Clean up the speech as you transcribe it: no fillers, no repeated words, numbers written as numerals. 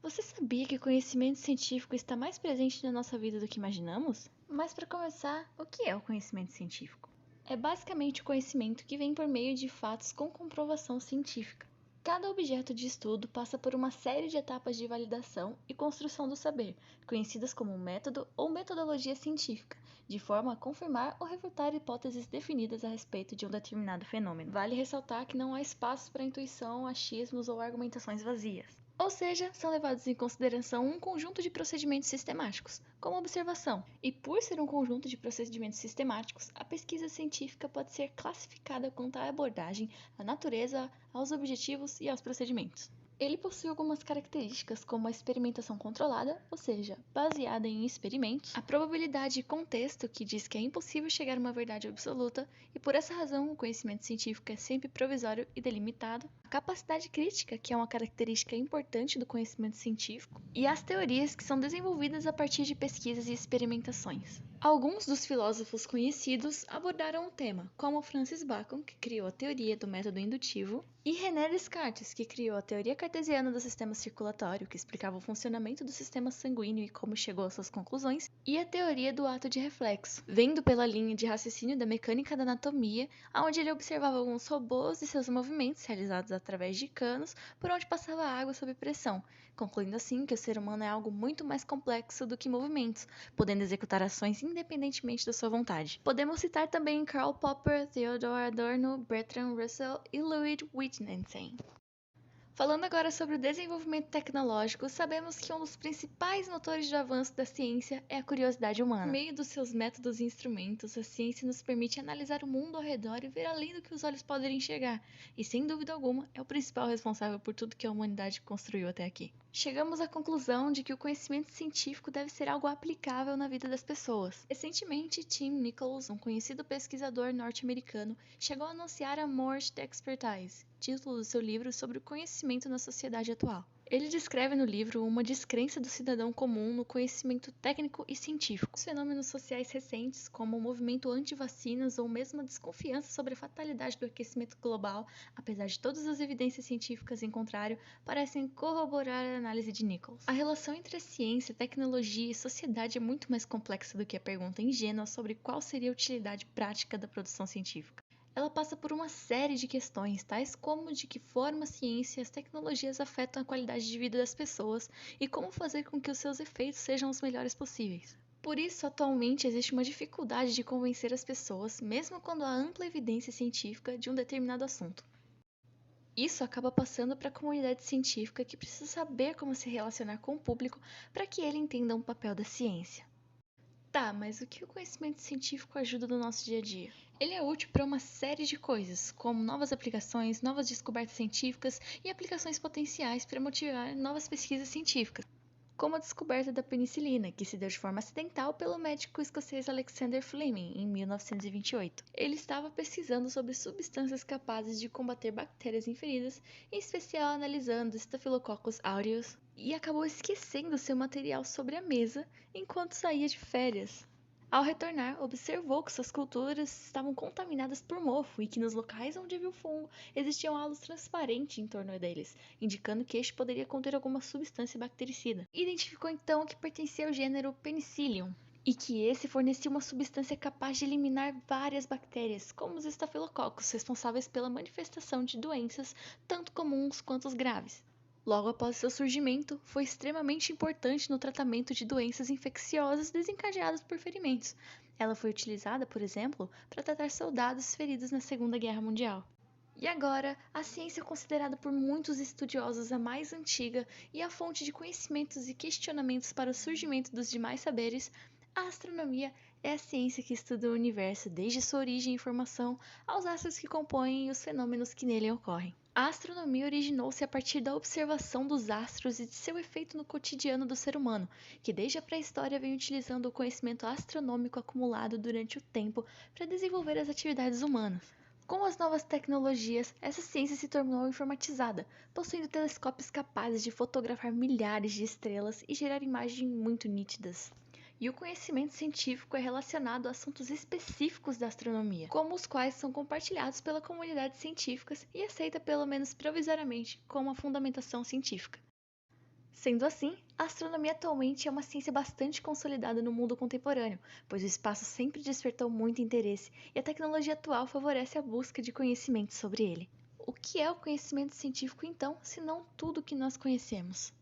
Você sabia que o conhecimento científico está mais presente na nossa vida do que imaginamos? Mas para começar, o que é o conhecimento científico? É basicamente o conhecimento que vem por meio de fatos com comprovação científica. Cada objeto de estudo passa por uma série de etapas de validação e construção do saber, conhecidas como método ou metodologia científica, de forma a confirmar ou refutar hipóteses definidas a respeito de um determinado fenômeno. Vale ressaltar que não há espaço para intuição, achismos ou argumentações vazias. Ou seja, são levados em consideração um conjunto de procedimentos sistemáticos, como observação. E por ser um conjunto de procedimentos sistemáticos, a pesquisa científica pode ser classificada quanto à abordagem, à natureza, aos objetivos e aos procedimentos. Ele possui algumas características como a experimentação controlada, ou seja, baseada em experimentos, a probabilidade e contexto, que diz que é impossível chegar a uma verdade absoluta, e por essa razão o conhecimento científico é sempre provisório e delimitado, a capacidade crítica, que é uma característica importante do conhecimento científico, e as teorias que são desenvolvidas a partir de pesquisas e experimentações. Alguns dos filósofos conhecidos abordaram o tema, como Francis Bacon, que criou a teoria do método indutivo, e René Descartes, que criou a teoria cartesiana do sistema circulatório, que explicava o funcionamento do sistema sanguíneo e como chegou às suas conclusões, e a teoria do ato de reflexo, vendo pela linha de raciocínio da mecânica da anatomia, onde ele observava alguns robôs e seus movimentos realizados através de canos por onde passava água sob pressão, concluindo assim que o ser humano é algo muito mais complexo do que movimentos, podendo executar ações independentemente da sua vontade. Podemos citar também Karl Popper, Theodor Adorno, Bertrand Russell e Ludwig Wittgenstein. Falando agora sobre o desenvolvimento tecnológico, sabemos que um dos principais motores de avanço da ciência é a curiosidade humana. Por meio dos seus métodos e instrumentos, a ciência nos permite analisar o mundo ao redor e ver além do que os olhos podem enxergar, e sem dúvida alguma é o principal responsável por tudo que a humanidade construiu até aqui. Chegamos à conclusão de que o conhecimento científico deve ser algo aplicável na vida das pessoas. Recentemente, Tim Nichols, um conhecido pesquisador norte-americano, chegou a anunciar a Morte da Expertise, título do seu livro sobre o conhecimento na sociedade atual. Ele descreve no livro uma descrença do cidadão comum no conhecimento técnico e científico. Os fenômenos sociais recentes, como o movimento anti-vacinas ou mesmo a desconfiança sobre a fatalidade do aquecimento global, apesar de todas as evidências científicas em contrário, parecem corroborar a análise de Nichols. A relação entre a ciência, tecnologia e sociedade é muito mais complexa do que a pergunta ingênua sobre qual seria a utilidade prática da produção científica. Ela passa por uma série de questões, tais como de que forma a ciência e as tecnologias afetam a qualidade de vida das pessoas e como fazer com que os seus efeitos sejam os melhores possíveis. Por isso, atualmente existe uma dificuldade de convencer as pessoas, mesmo quando há ampla evidência científica de um determinado assunto. Isso acaba passando para a comunidade científica, que precisa saber como se relacionar com o público para que ele entenda o papel da ciência. Tá, mas o que o conhecimento científico ajuda no nosso dia a dia? Ele é útil para uma série de coisas, como novas aplicações, novas descobertas científicas e aplicações potenciais para motivar novas pesquisas científicas, como a descoberta da penicilina, que se deu de forma acidental pelo médico escocês Alexander Fleming em 1928. Ele estava pesquisando sobre substâncias capazes de combater bactérias em feridas, em especial analisando Staphylococcus aureus, e acabou esquecendo seu material sobre a mesa enquanto saía de férias. Ao retornar, observou que suas culturas estavam contaminadas por mofo e que nos locais onde viu fungo existiam halos transparentes em torno deles, indicando que este poderia conter alguma substância bactericida. Identificou então que pertencia ao gênero Penicillium, e que esse fornecia uma substância capaz de eliminar várias bactérias, como os estafilococos, responsáveis pela manifestação de doenças tanto comuns quanto os graves. Logo após seu surgimento, foi extremamente importante no tratamento de doenças infecciosas desencadeadas por ferimentos. Ela foi utilizada, por exemplo, para tratar soldados feridos na Segunda Guerra Mundial. E agora, a ciência é considerada por muitos estudiosos a mais antiga e a fonte de conhecimentos e questionamentos para o surgimento dos demais saberes. A astronomia é a ciência que estuda o universo desde sua origem e formação aos astros que compõem e os fenômenos que nele ocorrem. A astronomia originou-se a partir da observação dos astros e de seu efeito no cotidiano do ser humano, que desde a pré-história vem utilizando o conhecimento astronômico acumulado durante o tempo para desenvolver as atividades humanas. Com as novas tecnologias, essa ciência se tornou informatizada, possuindo telescópios capazes de fotografar milhares de estrelas e gerar imagens muito nítidas. E o conhecimento científico é relacionado a assuntos específicos da astronomia, como os quais são compartilhados pela comunidade científica e aceita pelo menos provisoriamente como a fundamentação científica. Sendo assim, a astronomia atualmente é uma ciência bastante consolidada no mundo contemporâneo, pois o espaço sempre despertou muito interesse e a tecnologia atual favorece a busca de conhecimento sobre ele. O que é o conhecimento científico, então, se não tudo que nós conhecemos?